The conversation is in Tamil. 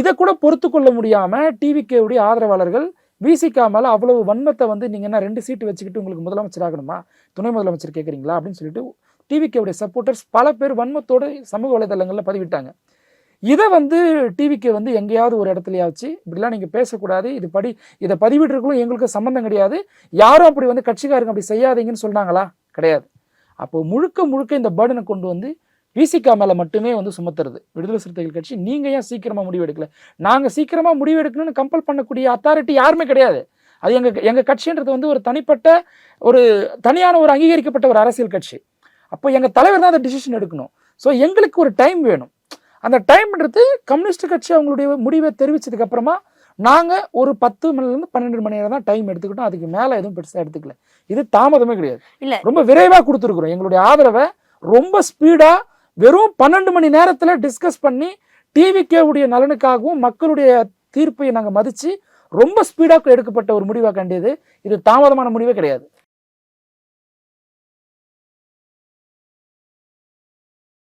இதை கூட பொறுத்து கொள்ள முடியாமல் டிவிகேவுடைய ஆதரவாளர்கள் விசிகா மேலே அவ்வளவு வன்மத்தை வந்து நீங்கள் என்ன 2 சீட்டு வச்சுக்கிட்டு உங்களுக்கு முதலமைச்சர் ஆகணுமா, துணை முதலமைச்சர் கேட்குறீங்களா அப்படின்னு சொல்லிட்டு டிவிகேவுடைய சப்போர்ட்டர்ஸ் பல பேர் வன்மத்தோடு சமூக வலைதளங்களில் பதிவிட்டாங்க. இதை வந்து டிவிகே வந்து எங்கேயாவது ஒரு இடத்துலையாச்சு இப்படிலாம் நீங்கள் பேசக்கூடாது, இதை பதிவிட்டுருக்கலும் எங்களுக்கு சம்மந்தம் கிடையாது, யாரும் அப்படி வந்து கட்சிக்காரங்க அப்படி செய்யாதீங்கன்னு சொன்னாங்களா? கிடையாது. அப்போ முழுக்க இந்த பேர்டனை கொண்டு வந்து விசிகா மேலே மட்டுமே வந்து சுமத்துறது விடுதலை சிறுத்தைகள் கட்சி. நீங்கள் ஏன் சீக்கிரமாக முடிவு எடுக்கல? நாங்கள் சீக்கிரமாக முடிவு எடுக்கணும்னு கம்பல் பண்ணக்கூடிய அத்தாரிட்டி யாருமே கிடையாது. அது எங்கள் கட்சின்றது வந்து ஒரு தனியான ஒரு அங்கீகரிக்கப்பட்ட ஒரு அரசியல் கட்சி. அப்போ எங்கள் தலைவர் தான் அந்த டிசிஷன் எடுக்கணும். ஸோ எங்களுக்கு ஒரு டைம் வேணும். அந்த டைம்ன்றது கம்யூனிஸ்ட் கட்சி அவங்களுடைய முடிவை தெரிவித்ததுக்கு அப்புறமா நாங்கள் ஒரு 10 மணிலேருந்து 12 மணி நேரம் தான் டைம் எடுத்துக்கிட்டோம். அதுக்கு மேலே எதுவும் பெருசாக எடுத்துக்கல. இது தாமதமே கிடையாது, இல்லை, ரொம்ப விரைவாக கொடுத்துருக்குறோம். எங்களுடைய ஆதரவை ரொம்ப ஸ்பீடாக வெறும் 12 மணி நேரத்தில் டிஸ்கஸ் பண்ணி டிவிகேவுடைய நலனுக்காகவும் மக்களுடைய தீர்ப்பை நாங்கள் மதித்து ரொம்ப ஸ்பீடாக எடுக்கப்பட்ட ஒரு முடிவாக கண்டியது. இது தாமதமான முடிவே கிடையாது.